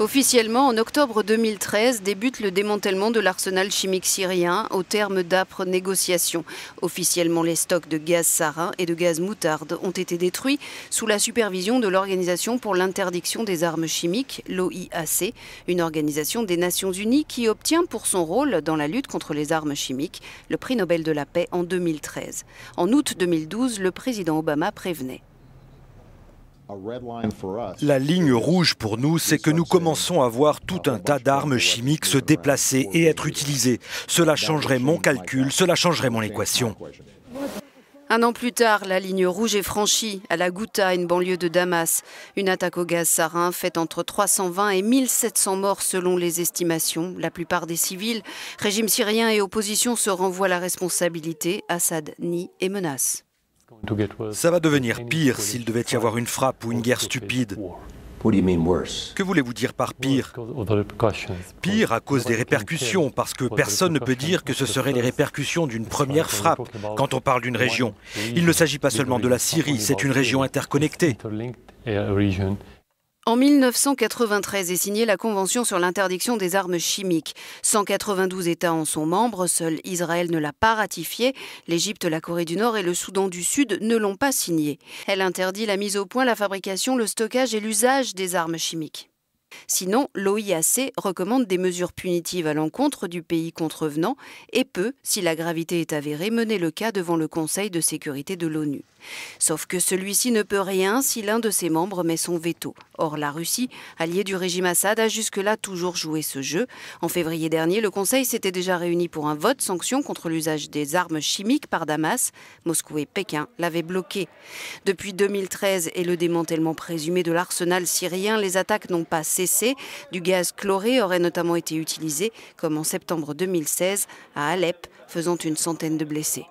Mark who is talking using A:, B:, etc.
A: Officiellement, en octobre 2013, débute le démantèlement de l'arsenal chimique syrien au terme d'âpres négociations. Officiellement, les stocks de gaz sarin et de gaz moutarde ont été détruits sous la supervision de l'Organisation pour l'interdiction des armes chimiques, l'OIAC, une organisation des Nations Unies qui obtient pour son rôle dans la lutte contre les armes chimiques le prix Nobel de la paix en 2013. En août 2012, le président Obama prévenait.
B: La ligne rouge pour nous, c'est que nous commençons à voir tout un tas d'armes chimiques se déplacer et être utilisées. Cela changerait mon calcul, cela changerait mon équation.
A: Un an plus tard, la ligne rouge est franchie à la Ghouta, une banlieue de Damas. Une attaque au gaz sarin fait entre 320 et 1700 morts selon les estimations. La plupart des civils, régime syrien et opposition se renvoient la responsabilité. Assad nie et menace.
B: Ça va devenir pire s'il devait y avoir une frappe ou une guerre stupide. Que voulez-vous dire par pire? Pire à cause des répercussions, parce que personne ne peut dire que ce seraient les répercussions d'une première frappe quand on parle d'une région. Il ne s'agit pas seulement de la Syrie, c'est une région interconnectée.
A: En 1993 est signée la Convention sur l'interdiction des armes chimiques. 192 États en sont membres, seul Israël ne l'a pas ratifiée. L'Égypte, la Corée du Nord et le Soudan du Sud ne l'ont pas signée. Elle interdit la mise au point, la fabrication, le stockage et l'usage des armes chimiques. Sinon, l'OIAC recommande des mesures punitives à l'encontre du pays contrevenant et peut, si la gravité est avérée, mener le cas devant le Conseil de sécurité de l'ONU. Sauf que celui-ci ne peut rien si l'un de ses membres met son veto. Or, la Russie, alliée du régime Assad, a jusque-là toujours joué ce jeu. En février dernier, le Conseil s'était déjà réuni pour un vote sanction contre l'usage des armes chimiques par Damas. Moscou et Pékin l'avaient bloqué. Depuis 2013 et le démantèlement présumé de l'arsenal syrien, les attaques n'ont pas cessé. Du gaz chloré aurait notamment été utilisé, comme en septembre 2016, à Alep, faisant une centaine de blessés.